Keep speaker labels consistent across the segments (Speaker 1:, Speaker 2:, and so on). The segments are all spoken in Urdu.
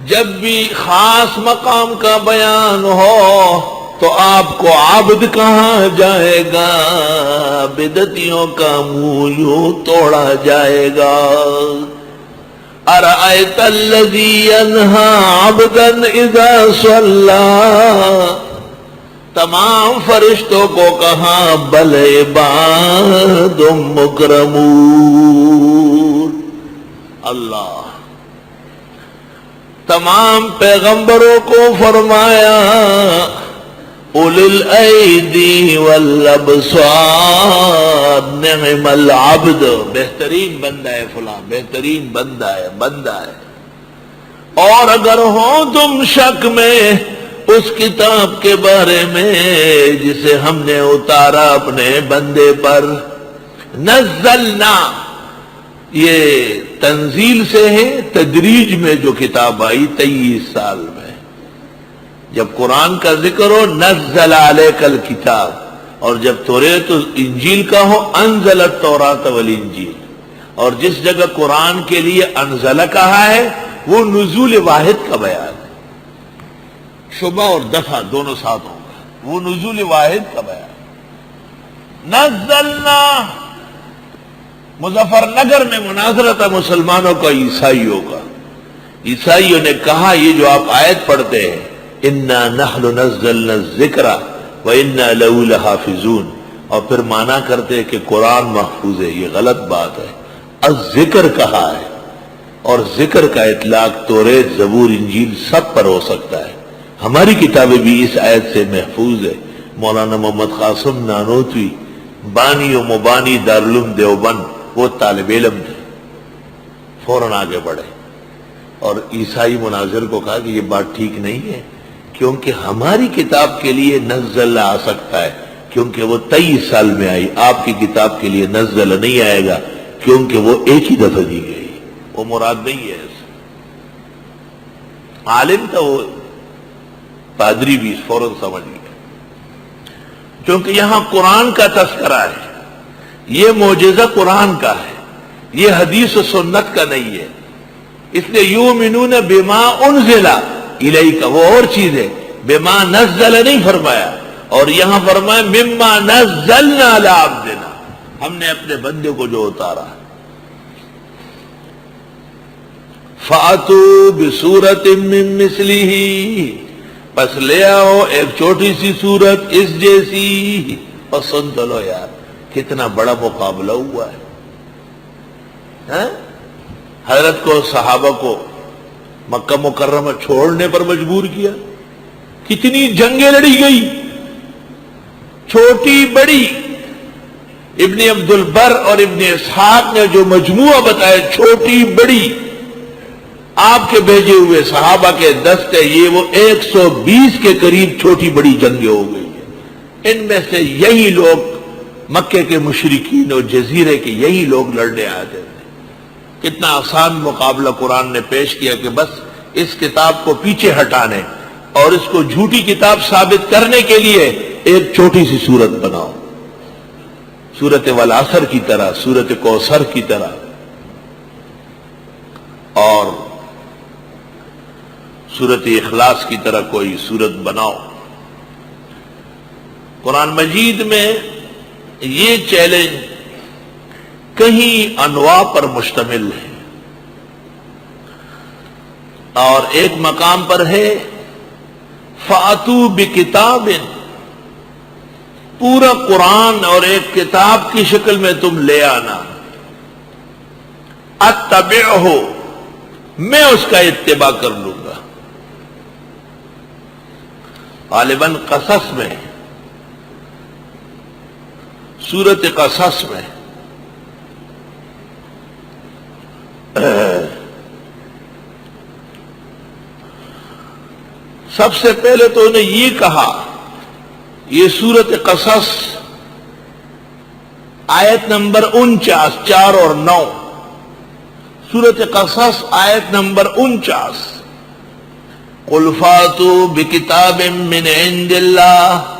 Speaker 1: جب بھی خاص مقام کا بیان ہو تو آپ کو عبد کہا جائے گا، بدعتیوں کا منہ یوں توڑا جائے گا۔ ارأیت الذی ینہی عبدا اذا صلی، تمام فرشتوں کو کہا بل عباد مکرمون۔ اللہ تمام پیغمبروں کو فرمایا اولی الایدی والابصار، نعم العبد، بہترین بندہ ہے فلاں، بہترین بندہ ہے۔ اور اگر ہو تم شک میں اس کتاب کے بارے میں جسے ہم نے اتارا اپنے بندے پر، نزلنا، یہ تنزیل سے ہے، تدریج میں جو کتاب آئی 23 سال میں۔ جب قرآن کا ذکر ہو نزل علیک الکتاب، اور جب توریت انجیل کا ہو انزل التوراۃ والانجیل، اور جس جگہ قرآن کے لیے انزل کہا ہے وہ نزول واحد کا بیان ہے، شبہ اور دفع دونوں ساتھ ہوں گے، وہ نزول واحد کا بیان۔ نزلنا، مظفر نگر میں مناظرہ تھا مسلمانوں کا عیسائیوں کا، عیسائیوں نے کہا یہ جو آپ آیت پڑھتے ہیں انا نحن نزلنا الذکر وانا لہ لحافظون، اور پھر مانا کرتے کہ قرآن محفوظ ہے، یہ غلط بات ہے۔ الذکر کہا ہے، اور ذکر کا اطلاق توریت زبور انجیل سب پر ہو سکتا ہے۔ ہماری کتابیں بھی اس آیت سے محفوظ ہے۔ مولانا محمد قاسم نانوتوی بانی و مبانی دارالعلوم دیوبند، وہ طالب علم تھے، فوراً آگے بڑھے اور عیسائی مناظر کو کہا کہ یہ بات ٹھیک نہیں ہے، کیونکہ ہماری کتاب کے لیے نزل آ سکتا ہے کیونکہ وہ 23 سال میں آئی، آپ کی کتاب کے لیے نزل نہیں آئے گا کیونکہ وہ ایک ہی دفعہ دی گئی، وہ مراد نہیں ہے۔ عالم تھا وہ، پادری بھی فوراً سمجھ گیا، کیونکہ یہاں قرآن کا تذکرہ ہے، یہ معجزہ قرآن کا ہے، یہ حدیث و سنت کا نہیں ہے۔ اس لیے یؤمنون بما انزل الیک، وہ اور چیز ہے، بما نزل نہیں فرمایا، اور یہاں فرمایا مما نزلنا علی عبدنا، ہم نے اپنے بندے کو جو اتارا۔ فَأْتُوا بِسُورَةٍ مِّن مِّثْلِهِ، پس لے آؤ ایک چھوٹی سی صورت اس جیسی۔ پسند چلو یار، کتنا بڑا مقابلہ ہوا ہے۔ حضرت کو، صحابہ کو مکہ مکرمہ چھوڑنے پر مجبور کیا، کتنی جنگیں لڑی گئی، چھوٹی بڑی۔ ابن عبد البر اور ابن اسحاق نے جو مجموعہ بتایا چھوٹی بڑی، آپ کے بھیجے ہوئے صحابہ کے دستے، یہ وہ 120 کے قریب چھوٹی بڑی جنگیں ہو گئی ہیں۔ ان میں سے یہی لوگ مکے کے مشرکین اور جزیرے کے یہی لوگ لڑنے آتے تھے۔ کتنا آسان مقابلہ قرآن نے پیش کیا کہ بس اس کتاب کو پیچھے ہٹانے اور اس کو جھوٹی کتاب ثابت کرنے کے لیے ایک چھوٹی سی سورت بناؤ، سورت والعصر کی طرح، سورت کوثر کی طرح، اور سورت اخلاص کی طرح کوئی سورت بناؤ۔ قرآن مجید میں یہ چیلنج کہیں انواع پر مشتمل ہے، اور ایک مقام پر ہے فَأْتُوا بِكِتَابٍ، پورا قرآن اور ایک کتاب کی شکل میں تم لے آنا، اتبعہ، میں اس کا اتباع کر لوں گا۔ غالباً قصص میں، سورت قصص میں سب سے پہلے تو انہیں یہ کہا، یہ سورت قصص آیت نمبر 49، 4 اور 9، سورت قصص آیت نمبر 49، قُلْ فَأْتُوا بِكِتَابٍ مِّنْ عِنْدِ اللَّهِ،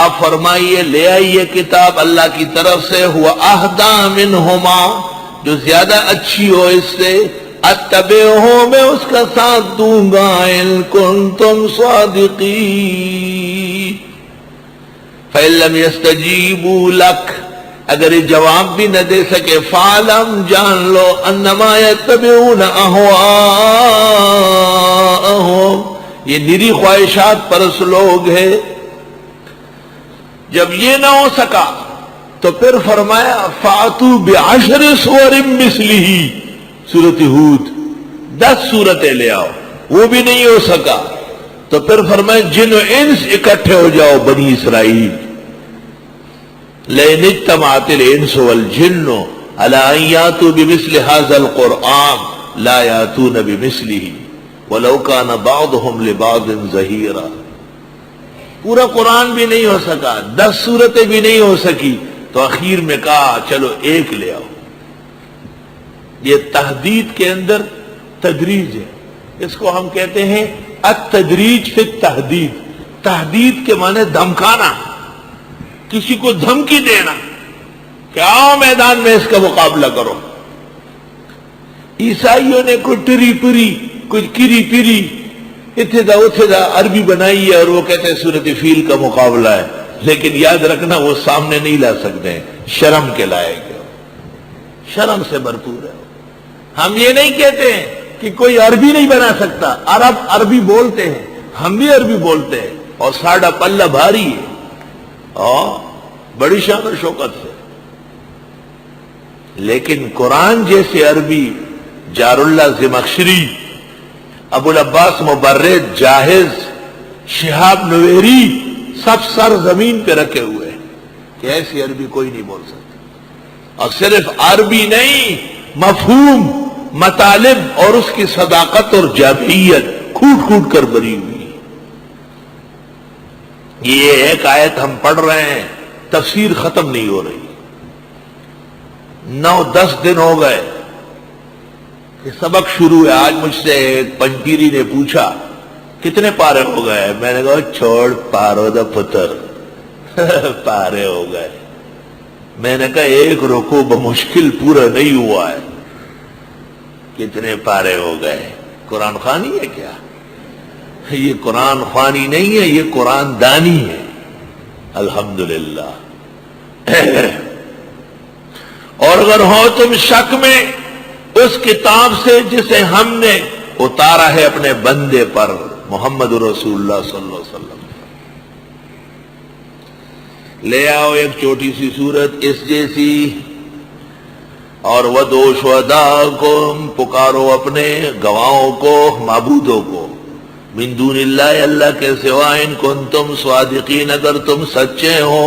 Speaker 1: آپ فرمائیے لے آئیے کتاب اللہ کی طرف سے، ہوا اہدیٰ منہما، جو زیادہ اچھی ہو اس سے، اتبعہ میں اس کا ساتھ دوں گا ان کنتم صادقین فإن لم يستجیبوا لک اگر یہ جواب بھی نہ دے سکے فعلم جان لو انما یتبعون اہواءہم یہ نری خواہشات پرست لوگ ہیں. جب یہ نہ ہو سکا تو پھر فرمایا فاتوا بعشر سور مثلہ سورۃ ہود 10 سورتیں لے آؤ. وہ بھی نہیں ہو سکا تو پھر فرمایا جن و انس اکٹھے ہو جاؤ بنی اسرائیل. لئن اجتمعت الانس والجن على ان ياتوا بمثل هذا القرآن لا ياتون بمثله ولو كان بعضهم لبعض ظهيرا. پورا قرآن بھی نہیں ہو سکا 10 سورتیں بھی نہیں ہو سکی تو اخیر میں کہا چلو ایک لے آؤ. یہ تحدید کے اندر تدریج ہے. اس کو ہم کہتے ہیں التدریج فی التحدید. تحدید کے معنی دھمکانا, کسی کو دھمکی دینا کہ آؤ میدان میں اس کا مقابلہ کرو. عیسائیوں نے کوئی ٹری پری کچھ کری پری اتدا اتدا عربی بنائی ہے اور وہ کہتے ہیں سورۃ فیل کا مقابلہ ہے, لیکن یاد رکھنا وہ سامنے نہیں لا سکتے ہیں, شرم کے لائق ہے, شرم سے بھرپور ہے. ہم یہ نہیں کہتے ہیں کہ کوئی عربی نہیں بنا سکتا, عرب عربی بولتے ہیں, ہم بھی عربی بولتے ہیں اور ساڑھا پلہ بھاری ہے اور بڑی شان و شوکت سے. لیکن قرآن جیسے عربی جار اللہ زمخشری, ابو العباس مبرد, جاہز, شہاب نویری سب سر زمین پہ رکھے ہوئے ہیں کہ ایسی عربی کوئی نہیں بول سکتا. اور صرف عربی نہیں, مفہوم, مطالب اور اس کی صداقت اور جامعیت کھوٹ کھوٹ کر بری ہوئی. یہ ایک آیت ہم پڑھ رہے ہیں, تفسیر ختم نہیں ہو رہی. 9-10 دن ہو گئے کہ سبق شروع ہے. آج مجھ سے ایک پنجیری نے پوچھا کتنے پارے ہو گئے. میں نے کہا چھوڑ پارو دا پتر پارے ہو گئے. میں نے کہا ایک رکوع بمشکل پورا نہیں ہوا ہے, کتنے پارے ہو گئے. قرآن خوانی ہے کیا؟ یہ قرآن خوانی نہیں ہے, یہ قرآن دانی ہے. الحمدللہ. اور اگر ہو تم شک میں اس کتاب سے جسے ہم نے اتارا ہے اپنے بندے پر محمد رسول اللہ صلی اللہ علیہ وسلم, لے آؤ ایک چھوٹی سی سورت اس جیسی, اور وَدْعُوا شُهَدَاءَكُمْ پکارو اپنے گواہوں کو, معبودوں کو, من دون اللہ اللہ کے سوا, ان کنتم صادقین اگر تم سچے ہو.